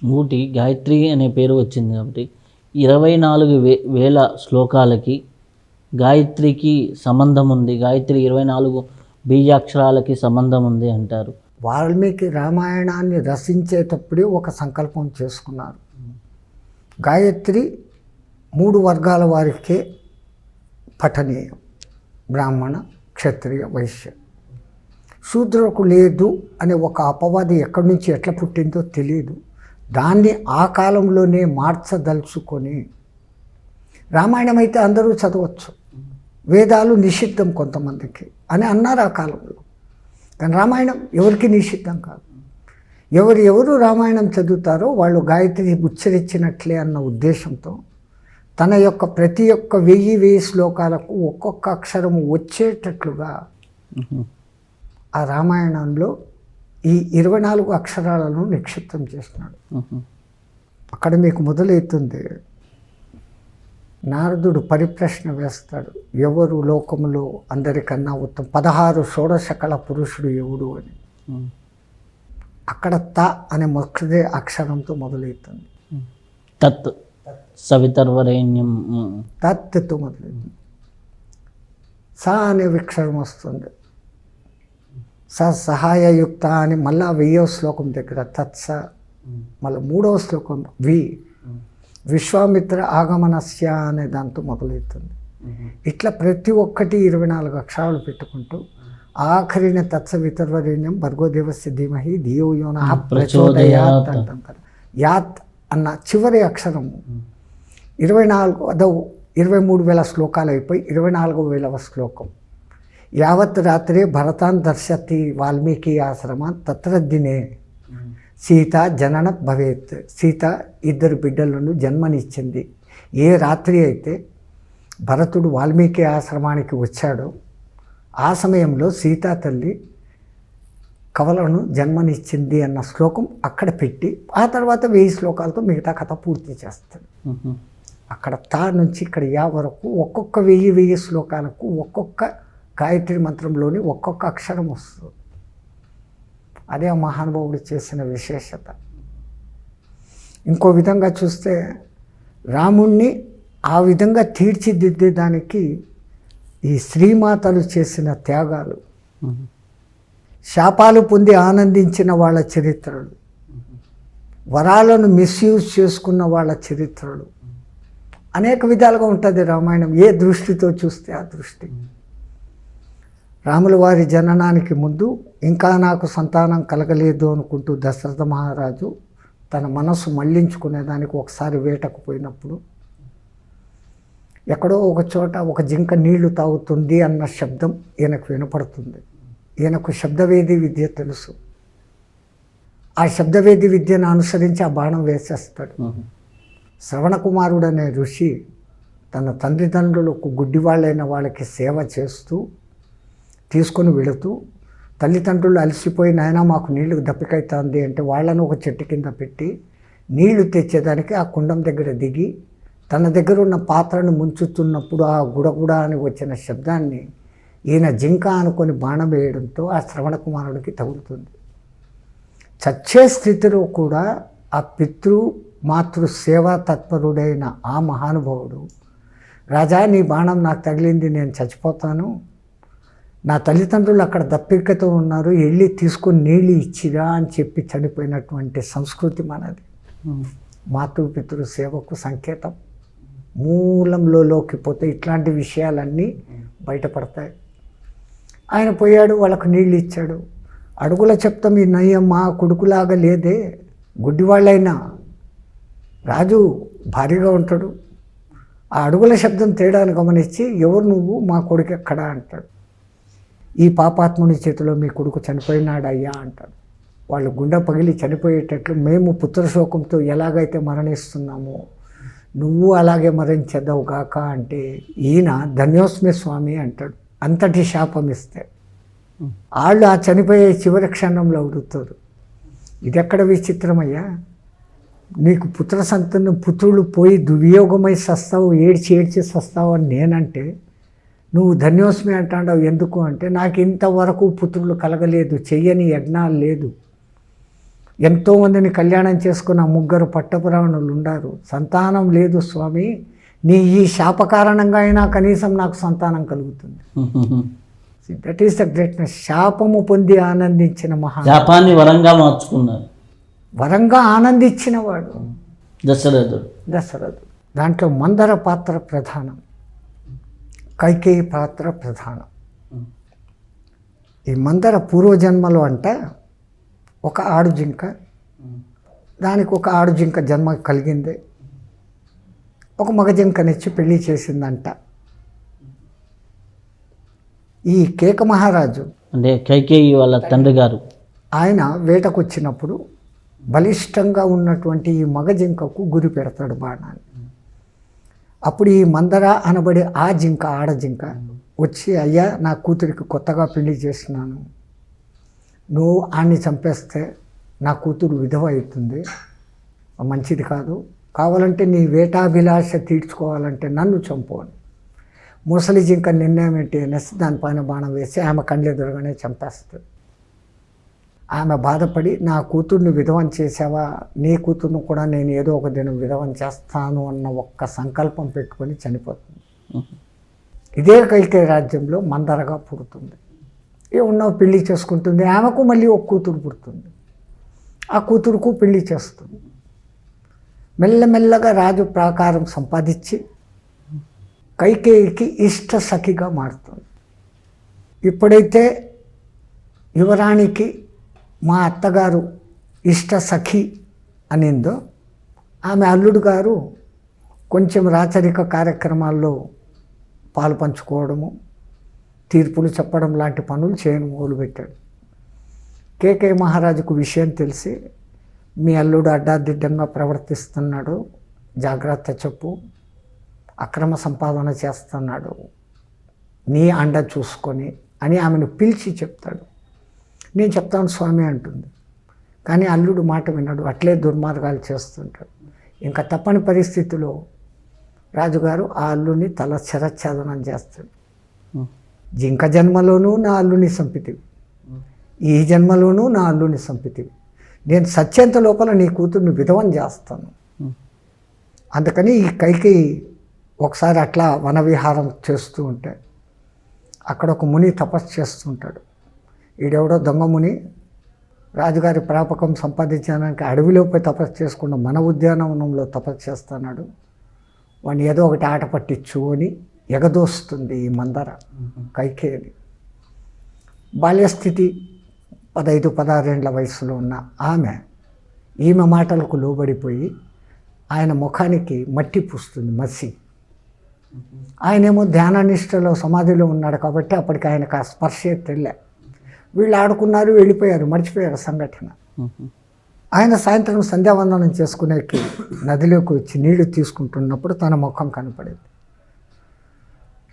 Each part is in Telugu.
ఇంకోటి గాయత్రి అనే పేరు వచ్చింది కాబట్టి 24,000 శ్లోకాలకి గాయత్రికి సంబంధం ఉంది. గాయత్రి 24 బీజాక్షరాలకి సంబంధం ఉంది అంటారు. వాల్మీకి రామాయణాన్ని రచించేటప్పుడే ఒక సంకల్పం చేసుకున్నారు. గాయత్రి 3 వర్గాల వారికే పఠనీయం: బ్రాహ్మణ, క్షత్రియ, వైశ్య. శూద్రులకు లేదు అనే ఒక అపవాది ఎక్కడి నుంచి ఎట్లా పుట్టిందో తెలియదు. దాన్ని ఆ కాలంలోనే మార్చదలుచుకొని, రామాయణం అయితే అందరూ చదవచ్చు, వేదాలు నిషిద్ధం కొంతమందికి అని అన్నారు ఆ కాలంలో. కానీ రామాయణం ఎవరికి నిషిద్ధం కాదు. ఎవరు రామాయణం చదువుతారో వాళ్ళు గాయత్రి ఉచ్చరించినట్లే అన్న ఉద్దేశంతో తన యొక్క ప్రతి ఒక్క 1000 శ్లోకాలకు ఒక్కొక్క అక్షరము వచ్చేటట్లుగా ఆ రామాయణంలో ఈ 24 అక్షరాలను నిక్షిప్తం చేస్తున్నాడు. అక్కడ మీకు మొదలవుతుంది. నారదుడు పరిప్రశ్న వేస్తాడు, ఎవరు లోకములో అందరికన్నా ఉత్తమ 16 షోడశకళ పురుషుడు ఎవడు అని. అక్కడ త అనే మొదటి అక్షరంతో మొదలవుతుంది. తత్ సవితర్వరేణ్యం, తత్తో మొదలవుతుంది. స అనే అక్షరం వస్తుంది. సహాయయుక్త అని మళ్ళా 10వ శ్లోకం దగ్గర తత్స, మళ్ళీ 3వ శ్లోకం విశ్వామిత్ర ఆగమనస్య అనే దాంతో మొదలవుతుంది. ఇట్లా ప్రతి ఒక్కటి 24 అక్షరాలు పెట్టుకుంటూ ఆఖరిన తత్సవితర్వరేణ్యం భర్గోదేవస్య ధీమహి ధియో యో నః ప్రచోదయాత్ అంటాం కదా. యాత్ అన్న చివరి అక్షరము 23,000 శ్లోకాలు అయిపోయి 24,000వ శ్లోకం. యావత్ రాత్రే భరతాన్ దర్శతి వాల్మీకి ఆశ్రమాన్ తత్ర దినే సీత జనన భవేత్. సీత 2 బిడ్డలను జన్మనిచ్చింది. ఏ రాత్రి అయితే భరతుడు వాల్మీకి ఆశ్రమానికి వచ్చాడో ఆ సమయంలో సీతా తల్లి కవలను జన్మనిచ్చింది అన్న శ్లోకం అక్కడ పెట్టి ఆ తర్వాత 1000 శ్లోకాలతో మిగతా కథ పూర్తి చేస్తాడు. అక్కడ తా నుంచి ఇక్కడ యా వరకు ఒక్కొక్క 1000 శ్లోకాలకు ఒక్కొక్క గాయత్రి మంత్రంలోని ఒక్కొక్క అక్షరం వస్తుంది. అదే ఆ మహానుభావుడు చేసిన విశేషత. ఇంకో విధంగా చూస్తే రాముణ్ణి ఆ విధంగా తీర్చిదిద్దేదానికి ఈ శ్రీమాతలు చేసిన త్యాగాలు, శాపాలు పొంది ఆనందించిన వాళ్ళ చరిత్రలు, వరాలను మిస్యూజ్ చేసుకున్న వాళ్ళ చరిత్రలు అనేక విధాలుగా ఉంటుంది రామాయణం. ఏ దృష్టితో చూస్తే ఆ దృష్టి. రాముల వారి జననానికి ముందు ఇంకా నాకు సంతానం కలగలేదు అనుకుంటూ దశరథ మహారాజు తన మనస్సు మళ్లించుకునేదానికి ఒకసారి వేటకు పోయినప్పుడు ఎక్కడో ఒక చోట ఒక జింక నీళ్లు తాగుతుంది అన్న శబ్దం ఈయనకు వినపడుతుంది. ఈయనకు శబ్దవేది విద్య తెలుసు. ఆ శబ్దవేది విద్యను అనుసరించి ఆ బాణం వేసేస్తాడు. శ్రవణకుమారుడు అనే ఋషి తన తండ్రిదండ్రులకు గుడ్డివాళ్ళైన వాళ్ళకి సేవ చేస్తూ తీసుకొని వెళుతూ తల్లిదండ్రులు అలసిపోయి నాయన మాకు నీళ్లు దప్పికైతుంది అంటే వాళ్ళను ఒక చెట్టు కింద పెట్టి నీళ్లు తెచ్చేదానికి ఆ కుండం దగ్గర దిగి తన దగ్గర ఉన్న పాత్రను ముంచుతున్నప్పుడు ఆ గుడగుడ అని వచ్చిన శబ్దాన్ని ఈయన జింక అనుకొని బాణం వేయడంతో ఆ శ్రవణకుమారుడికి తగులుతుంది. చచ్చే స్థితిలో కూడా ఆ మాతృ సేవా తత్పరుడైన ఆ మహానుభావుడు, రాజా నీ బాణం నాకు తగిలింది, నేను చచ్చిపోతాను, నా తల్లిదండ్రులు అక్కడ దప్పికతో ఉన్నారు, వెళ్ళి తీసుకొని నీళ్ళు ఇచ్చిరా అని చెప్పి చనిపోయినటువంటి సంస్కృతి మనది. మాతృపితృ సేవకు సంకేతం. మూలంలోకి పోతే ఇట్లాంటి విషయాలన్నీ బయటపడతాయి. ఆయన పోయాడు, వాళ్ళకు నీళ్ళు ఇచ్చాడు. అడుగుల చెప్తాం ఈ నయ్యం మా కొడుకులాగా లేదే, గుడ్డివాళ్ళైనా రాజు భారీగా ఉంటాడు. ఆ అడుగుల శబ్దం తేడాను గమనించి ఎవరు నువ్వు, మా కొడుకు ఎక్కడా అంటాడు. ఈ పాపాత్ముని చేతిలో మీ కొడుకు చనిపోయినాడయ్యా అంటాడు. వాళ్ళు గుండె పగిలి చనిపోయేటట్లు మేము పుత్రశోకంతో ఎలాగైతే మరణిస్తున్నామో నువ్వు అలాగే మరణించేద్దావు గాక అంటే ఈయన ధన్యోస్మి స్వామి అంటాడు. అంతటి శాపం ఇస్తే వాళ్ళు ఆ చనిపోయే చివరి క్షణంలో అడుగుతారు, ఇది ఎక్కడ విచిత్రమయ్యా, నీకు పుత్ర సంతానం పుత్రులు పోయి దుర్యోగమై సస్తావు, ఏడ్చి సస్తావు అని నేనంటే నువ్వు ధన్యోస్మి అంటావు ఎందుకు అంటే నాకు ఇంతవరకు పుత్రులు కలగలేదు, చెయ్యని యజ్ఞాలు లేదు, ఎంతోమందిని కళ్యాణం చేసుకున్న 3 పట్టపురాణులు ఉన్నారు. సంతానం లేదు స్వామి, నీ ఈ శాప కారణంగా అయినా కనీసం నాకు సంతానం కలుగుతుంది. That is the greatness. శాపము పొంది ఆనందించిన శాపాన్ని వరంగా మార్చుకున్నారు. వరంగా ఆనందించిన వాడు దశరథుడు. దాంట్లో మందర పాత్ర ప్రధానం, కైకేయి పాత్ర ప్రధానం. ఈ మందర పూర్వజన్మలో అంట ఒక ఆడు జింక, దానికి ఒక ఆడు జింక జన్మ కలిగింది. ఒక మగ జింకనిచ్చి పెళ్లి చేసిందంట. ఈ కేక మహారాజు అంటే కైకేయి వాళ్ళ తండ్రి గారు, ఆయన వేటకు వచ్చినప్పుడు బలిష్టంగా ఉన్నటువంటి ఈ మగ జింకకు గురి పెడతాడు బాణాన్ని. అప్పుడు ఈ మందర అనబడే ఆ జింక, ఆడ జింక వచ్చి, అయ్యా నా కూతురికి కొత్తగా పెళ్లి చేసినాను, నువ్వు ఆడిని చంపేస్తే నా కూతురు విధవ అవుతుంది, మంచిది కాదు, కావాలంటే నీ వేటాభిలాష తీర్చుకోవాలంటే నన్ను చంపు అని. ముసలి జింక నిర్ణయం ఏంటి అనేసి దానిపైన బాణం వేసి ఆమె కళ్ళెదురుగానే చంపేస్తుంది. ఆమె బాధపడి, నా కూతుర్ని విధవం చేసావా, నీ కూతుర్ను కూడా నేను ఏదో ఒక దినం విధవం చేస్తాను అన్న ఒక్క సంకల్పం పెట్టుకొని చనిపోతుంది. ఇదే కైకేయి రాజ్యంలో మందరగా పుడుతుంది. ఉన్నో పెళ్లి చేసుకుంటుంది. ఆమెకు మళ్ళీ ఒక కూతురు పుడుతుంది. ఆ కూతురుకు పెళ్లి చేస్తుంది. మెల్లమెల్లగా రాజు ప్రాకారం సంపాదించి కైకేయికి ఇష్ట సఖిగా మారుతుంది. ఇప్పుడైతే యువరాణికి మా అత్తగారు ఇష్ట సఖి అనిందో, ఆమె అల్లుడు గారు కొంచెం రాచరిక కార్యక్రమాల్లో పాలు పంచుకోవడము, తీర్పులు చెప్పడం లాంటి పనులు చేయడం మొదలుపెట్టాడు. కేకేయి మహారాజుకు విషయం తెలిసి, మీ అల్లుడు అడ్డాదిడ్డంగా ప్రవర్తిస్తున్నాడు, జాగ్రత్త చెప్పు, అక్రమ సంపాదన చేస్తున్నాడు, నీ అండ చూసుకొని అని ఆమెను పిలిచి చెప్తాడు. నేను చెప్తాను స్వామి అంటుంది. కానీ అల్లుడు మాట విన్నాడు, అట్లే దుర్మార్గాలు చేస్తుంటాడు. ఇంకా తప్పని పరిస్థితిలో రాజుగారు ఆ అల్లుని తల శరచ్ఛేదనం చేస్తాడు. జింక జన్మలోనూ నా అల్లుని చంపితివి, ఈ జన్మలోనూ నా అల్లుని చంపితివి, నేను సత్యంత లోపల నీ కూతుర్ని విధవం చేస్తాను. అందుకని ఈ కైకేయి ఒకసారి అట్లా వనవిహారం చేస్తూ ఉంటే అక్కడ ఒక ముని తపస్సు చేస్తుంటాడు. ఈడెవడో దొంగ ముని రాజుగారి ప్రాపకం సంపాదించడానికి అడవిలో పోయి తపస్సు చేసుకుండా మన ఉద్యానవనంలో తపస్సు చేస్తున్నాడు, వాడిని ఏదో ఒకటి ఆట పట్టించు అని ఎగదోస్తుంది ఈ మందర కైకేయిని. బాల్యస్థితి 15-16 ఏళ్ల వయసులో ఉన్న ఈమె మాటలకు లోబడిపోయి ఆయన ముఖానికి మట్టి పూస్తుంది, మసి. ఆయనేమో ధ్యాననిష్టలో సమాధిలో ఉన్నాడు కాబట్టి అప్పటికి ఆయనకు ఆ స్పర్శే తెల్లే. వీళ్ళు ఆడుకున్నారు, వెళ్ళిపోయారు, మర్చిపోయారు సంఘటన. ఆయన సాయంత్రం సంధ్యావందనం చేసుకునేకి నదిలోకి వచ్చి నీళ్లు తీసుకుంటున్నప్పుడు తన ముఖం కనపడేది.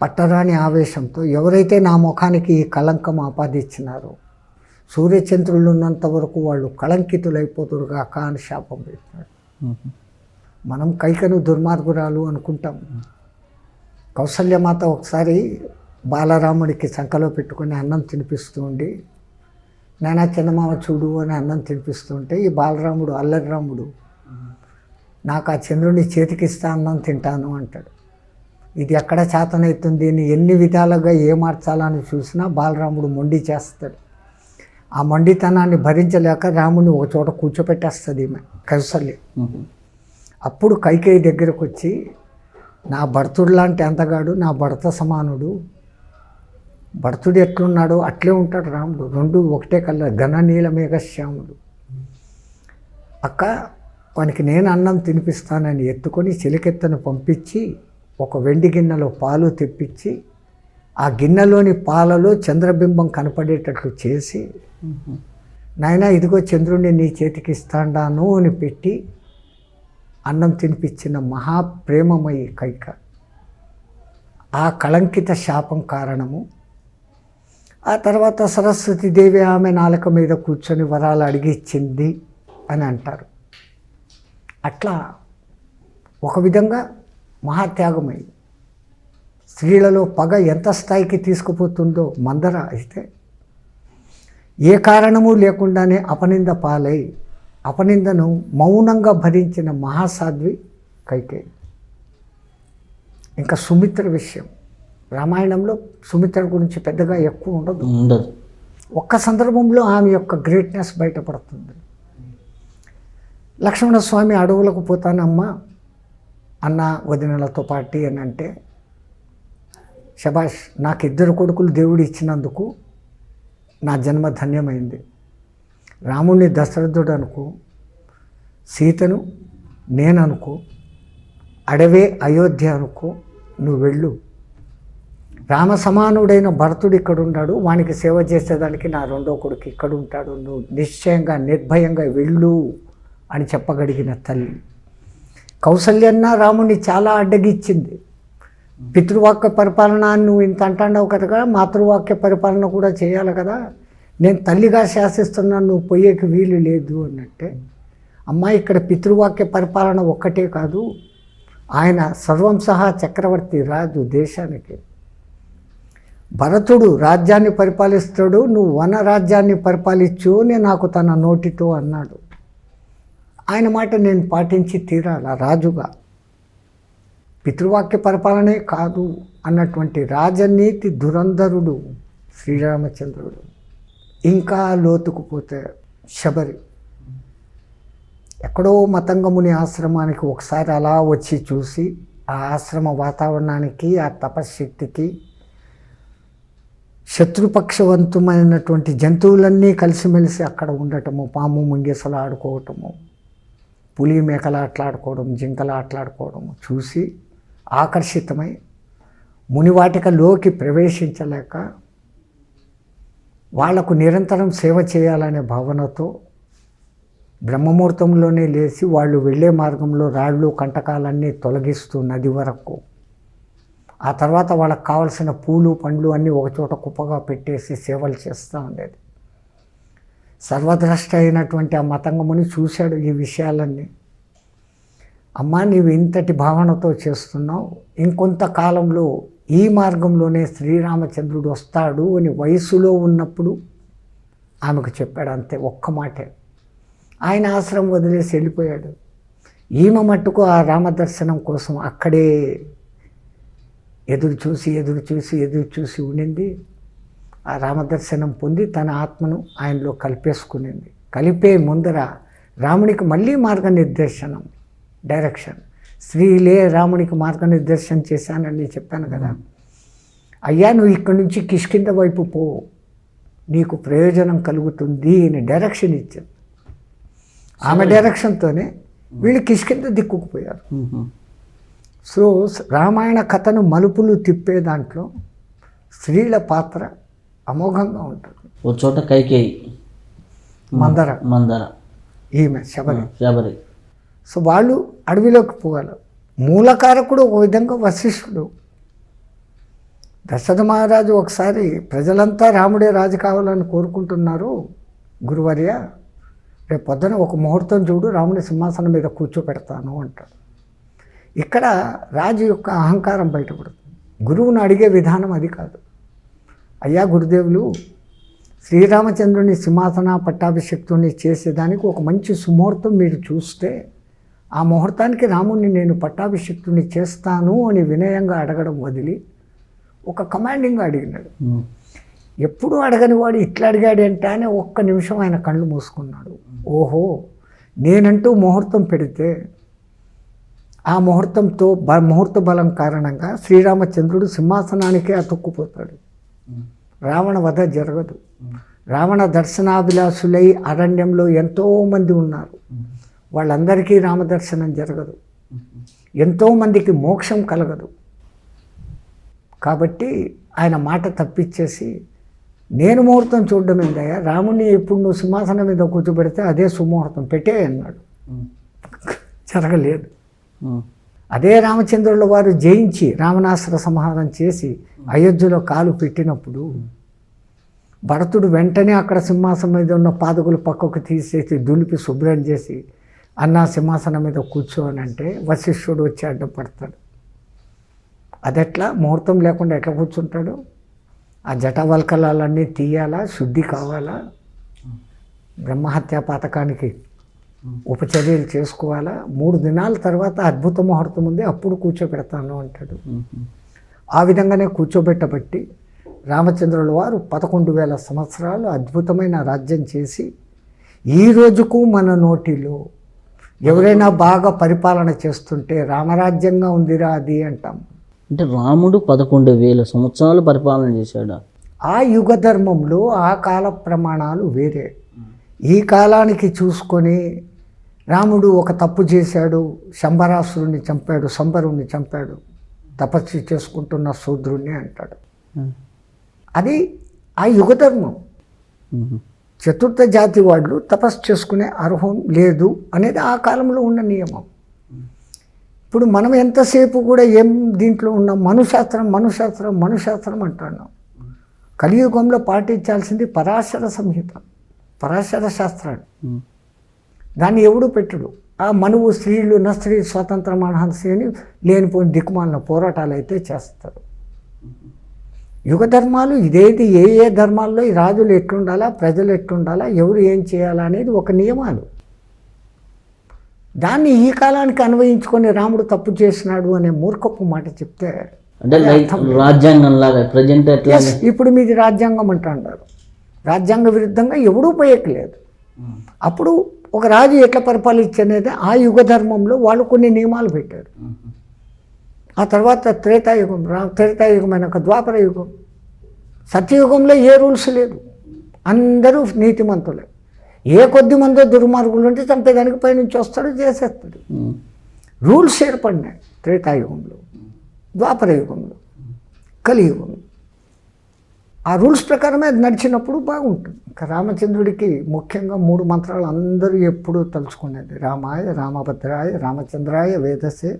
పట్టరాని ఆవేశంతో, ఎవరైతే నా ముఖానికి ఈ కళంకం ఆపాదించినారో సూర్యచంద్రులు ఉన్నంత వరకు వాళ్ళు కళంకితులైపోతురుగా అని శాపం పెట్టినాడు. మనం కైకను దుర్మార్గురాలు అనుకుంటాం. కౌసల్యమాత ఒకసారి బాలరాముడికి చంకలో పెట్టుకొని అన్నం తినిపిస్తూ ఉండి, నానా చందమామ చూడు అని అన్నం తినిపిస్తూ ఉంటే ఈ బాలరాముడు, అల్లరి రాముడు, నాకు ఆ చంద్రుని చేతికిస్తా అన్నం తింటాను అంటాడు. ఇది ఎక్కడ చేతనవుతుంది, దీన్ని ఎన్ని విధాలుగా మార్చాలని చూసినా బాలరాముడు మొండి చేస్తాడు. ఆ మొండితనాన్ని భరించలేక రాముని ఒక చోట కూర్చోపెట్టేస్తుంది ఈమె కౌసల్య. అప్పుడు కైకేయి దగ్గరకు వచ్చి, నా భర్తుడు లాంటి అందగాడు, నా భర్త సమానుడు, భర్తుడు ఎట్లున్నాడో అట్లే ఉంటాడు రాముడు, రెండు ఒకటే కలర్, ఘన నీల మేఘశ్యాముడు. అక్క, వానికి నేను అన్నం తినిపిస్తానని ఎత్తుకొని చిలికెత్తను పంపించి ఒక వెండి గిన్నెలో పాలు తెప్పించి ఆ గిన్నెలోని పాలలో చంద్రబింబం కనపడేటట్లు చేసి, నాయనా ఇదిగో చంద్రుడిని నీ చేతికి ఇస్తాండాను అని పెట్టి అన్నం తినిపించిన మహాప్రేమమయి కైక. ఆ కళంకిత శాపం కారణము. ఆ తర్వాత సరస్వతీదేవి ఆమె నాలుక మీద కూర్చొని వరాలు అడిగిచ్చింది అని అంటారు. అట్లా ఒక విధంగా మహాత్యాగమై స్త్రీలలో పగ ఎంత స్థాయికి తీసుకుపోతుందో మందర అయితే ఏ కారణము లేకుండానే అపనింద పాలై అపనిందను మౌనంగా భరించిన మహాసాధ్వి కైకేయి. ఇంకా సుమిత్ర విషయం, రామాయణంలో సుమిత్ర గురించి పెద్దగా ఎక్కువ ఉండదు. ఒక్క సందర్భంలో ఆమె యొక్క గ్రేట్నెస్ బయటపడుతుంది. లక్ష్మణస్వామి అడవులకు పోతానమ్మా అన్న వదినలతో పాటి అని అంటే, శబాష్, నాకు 2 కొడుకులు దేవుడు ఇచ్చినందుకు నా జన్మ ధన్యమైంది. రాముణ్ణి దశరథుడు అనుకో, సీతను నేను అనుకో, అడవే అయోధ్య అనుకో, నువ్వు వెళ్ళు. రామ సమానుడైన భరతుడు ఇక్కడ ఉన్నాడు, వానికి సేవ చేసేదానికి నా 2వ కొడుకు ఇక్కడ ఉంటాడు, నువ్వు నిశ్చయంగా నిర్భయంగా వెళ్ళు అని చెప్పగలిగిన తల్లి. కౌసల్యన్న రాముణ్ణి చాలా అడ్డగిచ్చింది. పితృవాక్య పరిపాలన నువ్వు ఇంత అంటావు కదా, మాతృవాక్య పరిపాలన కూడా చేయాలి కదా, నేను తల్లిగా శాసిస్తున్నాను, నువ్వు పోయేకి వీలు లేదు అన్నట్టే. అమ్మాయి ఇక్కడ పితృవాక్య పరిపాలన ఒక్కటే కాదు, ఆయన సర్వం సహా చక్రవర్తి రాజు దేశానికి. భరతుడు రాజ్యాన్ని పరిపాలిస్తాడు, నువ్వు వన రాజ్యాన్ని పరిపాలించు అని నాకు తన నోటితో అన్నాడు. ఆయన మాట నేను పాటించి తీరాల రాజుగా. పితృవాక్య పరిపాలనే కాదు అన్నటువంటి రాజనీతి దురంధరుడు శ్రీరామచంద్రుడు. ఇంకా లోతుకు పోతే శబరి ఎక్కడో మతంగముని ఆశ్రమానికి ఒకసారి అలా వచ్చి చూసి, ఆ ఆశ్రమ వాతావరణానికి, ఆ తపశ్శక్తికి, శత్రుపక్షవంతమైనటువంటి జంతువులన్నీ కలిసిమెలిసి అక్కడ ఉండటము, పాము ముంగేసలు ఆడుకోవటము, పులి మేకలు ఆటలాడుకోవడం, జింకలు ఆటలాడుకోవడము చూసి ఆకర్షితమై మునివాటికలోకి ప్రవేశించలేక వాళ్లకు నిరంతరం సేవ చేయాలనే భావనతో బ్రహ్మముహూర్తంలోనే లేచి వాళ్ళు వెళ్ళే మార్గంలో రాళ్ళు కంటకాలన్నీ తొలగిస్తూ నది వరకు, ఆ తర్వాత వాళ్ళకు కావలసిన పూలు పండ్లు అన్నీ ఒకచోట కుప్పగా పెట్టేసి సేవలు చేస్తూ ఉండేది. సర్వద్రష్ట అయినటువంటి ఆ మతంగముని చూశాడు ఈ విషయాలన్నీ. అమ్మా, నీవు ఇంతటి భావనతో చేస్తున్నావు, ఇంకొంతకాలంలో ఈ మార్గంలోనే శ్రీరామచంద్రుడు వస్తాడు అని వయసులో ఉన్నప్పుడు ఆమెకు చెప్పాడు. అంతే, ఒక్క మాటే. ఆయన ఆశ్రమం వదిలేసి వెళ్ళిపోయాడు. ఈమె మట్టుకు ఆ రామదర్శనం కోసం అక్కడే ఎదురు చూసి ఉండింది. ఆ రామదర్శనం పొంది తన ఆత్మను ఆయనలో కలిపేసుకునింది. కలిపే ముందర రామునికి మళ్ళీ మార్గనిర్దేశనం, డైరెక్షన్. శ్రీలే రామునికి మార్గనిర్దేశం చేశానని చెప్పాను కదా. అయ్యా, నువ్వు ఇక్కడి నుంచి కిష్కింద వైపు పో, నీకు ప్రయోజనం కలుగుతుంది అని డైరెక్షన్ ఇచ్చాను. ఆమె డైరెక్షన్తోనే వీళ్ళు కిష్కింద దిక్కుకుపోయారు. సో రామాయణ కథను మలుపులు తిప్పే దాంట్లో స్త్రీల పాత్ర అమోఘంగా ఉంటుంది. ఓ చోట కైకేయి, మందర, ఈమె శబరి. సో వాళ్ళు అడవిలోకి పోగలరు. మూలకారకుడు ఒక విధంగా వశిష్ఠుడు. దశరథ మహారాజు ఒకసారి ప్రజలంతా రాముడే రాజు కావాలని కోరుకుంటున్నారు గురువర్య, రేపు పొద్దున ఒక ముహూర్తం చూడు, రాముడి సింహాసనం మీద కూర్చోపెడతాను అంటాడు. ఇక్కడ రాజు యొక్క అహంకారం బయటపడుతుంది. గురువును అడిగే విధానం అది కాదు. అయ్యా గురుదేవులు, శ్రీరామచంద్రుని సింహాసన పట్టాభిషిక్తుని చేసేదానికి ఒక మంచి సుముహూర్తం మీరు చూస్తే, ఆ ముహూర్తానికి రాముడిని నేను పట్టాభిషిక్తుని చేస్తాను అని వినయంగా అడగడం వదిలి ఒక కమాండింగ్గా అడిగినాడు. ఎప్పుడు అడగని వాడు ఇట్లా అడిగాడు అంటే అని ఒక్క నిమిషం ఆయన కళ్ళు మూసుకున్నాడు. ఓహో, నేనంటూ ముహూర్తం పెడితే ఆ ముహూర్తంతో ముహూర్త బలం కారణంగా శ్రీరామచంద్రుడు సింహాసనానికే అతుక్కుపోతాడు. రావణ వధ జరగదు. రావణ దర్శనాభిలాషులై అరణ్యంలో ఎంతోమంది ఉన్నారు, వాళ్ళందరికీ రామదర్శనం జరగదు, ఎంతోమందికి మోక్షం కలగదు. కాబట్టి ఆయన మాట తప్పించేసి, నేను ముహూర్తం చూడడం ఏందయ్యా, రాముడిని ఇప్పుడు నువ్వు సింహాసనం మీద కూర్చోబెడితే అదే సుముహూర్తం పెట్టే అన్నాడు. జరగలేదు. అదే రామచంద్రుల వారు జయించి రావణాసుర సంహారం చేసి అయోధ్యలో కాలు పెట్టినప్పుడు భరతుడు వెంటనే అక్కడ సింహాసనం మీద ఉన్న పాదకులు పక్కకు తీసేసి దులిపి శుభ్రం చేసి, అన్నా సింహాసనం మీద కూర్చోనంటే వశిష్ఠుడు వచ్చి అడ్డపడతాడు. అదెట్లా, ముహూర్తం లేకుండా ఎట్లా కూర్చుంటాడు? ఆ జటావల్కలాలన్నీ తీయాలా, శుద్ధి కావాలా, బ్రహ్మహత్యా పాతకానికి ఉపచర్యలు చేసుకోవాలా, 3 దినాల తర్వాత అద్భుత ముహూర్తం ఉంది అప్పుడు కూర్చోబెడతాను అంటాడు. ఆ విధంగానే కూర్చోబెట్టబట్టి రామచంద్రుల వారు 11,000 సంవత్సరాలు అద్భుతమైన రాజ్యం చేసి ఈ రోజుకు మన నోటిలో ఎవరైనా బాగా పరిపాలన చేస్తుంటే రామరాజ్యంగా ఉందిరా అది అంటాం. అంటే రాముడు 11,000 సంవత్సరాలు పరిపాలన చేశాడు. ఆ యుగ ధర్మంలో ఆ కాల ప్రమాణాలు వేరే. ఈ కాలానికి చూసుకొని రాముడు ఒక తప్పు చేశాడు, శంబరాసురుణ్ణి చంపాడు, సంబరుణ్ణి చంపాడు, తపస్సు చేసుకుంటున్న శూద్రుణ్ణి అంటాడు. అది ఆ యుగ ధర్మం. చతుర్థ జాతి వాళ్ళు తపస్సు చేసుకునే అర్హం లేదు అనేది ఆ కాలంలో ఉన్న నియమం. ఇప్పుడు మనం ఎంతసేపు కూడా ఏం దీంట్లో ఉన్నాం, మనుశాస్త్రం అంటున్నాం. కలియుగంలో పాటించాల్సింది పరాశర సంహిత, పరాశర శాస్త్రాన్ని. దాన్ని ఎవడు పెట్టడు. ఆ మనువు స్త్రీలు స్త్రీ స్వాతంత్రం అనహంసి అని లేనిపోయిన దిక్కుమాలిన పోరాటాలు అయితే చేస్తారు. యుగ ధర్మాలు ఇదేది, ఏ ధర్మాల్లో ఈ రాజులు ఎట్లుండాలా, ప్రజలు ఎట్లుండాలా, ఎవరు ఏం చేయాలా అనేది ఒక నియమాలు. దాన్ని ఈ కాలానికి అన్వయించుకొని రాముడు తప్పు చేసినాడు అనే మూర్ఖపు మాట చెప్తే అంటే రాజ్యాంగం లాగా ప్రజెంట్ ఎట్లా ఇప్పుడు మీది రాజ్యాంగం అంటారు. రాజ్యాంగ విరుద్ధంగా ఎవడూ పోయట్లేదు. అప్పుడు ఒక రాజు ఎట్లా పరిపాలించనేది ఆ యుగ ధర్మంలో వాళ్ళు కొన్ని నియమాలు పెట్టారు. ఆ తర్వాత త్రేతాయుగమైన ద్వాపర యుగం, సత్యయుగంలో ఏ రూల్స్ లేదు, అందరూ నీతిమంతులే. ఏ కొద్ది మందో దుర్మార్గులు ఉంటే చంపేదానికి పైనుంచి వస్తాడు, చేసేస్తాడు. రూల్స్ ఏర్పడినాయి త్రేతాయుగంలో, ద్వాపర యుగంలో, కలియుగంలో. ఆ రూల్స్ ప్రకారమే అది నడిచినప్పుడు బాగుంటుంది. ఇంకా రామచంద్రుడికి ముఖ్యంగా 3 మంత్రాలు అందరూ ఎప్పుడూ తలుచుకునేది: రామాయ రామభద్రాయ రామచంద్రాయ వేదసే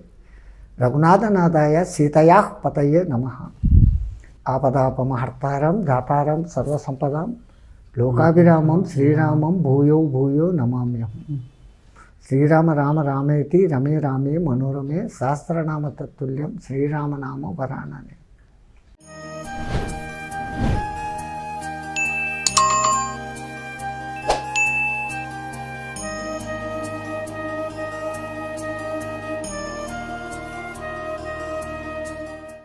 రఘునాథనాథాయ సీతయా పతయే నమః. ఆపదాపమహర్తారం దాతారం సర్వసంపదాం లోకాభిరామం శ్రీరామం భూయో భూయో నమామ్యహం. శ్రీరామ రామ రామేతి రమే రామే మనోరమే సహస్రనామ తత్తుల్యం శ్రీరామనామ వరాననే.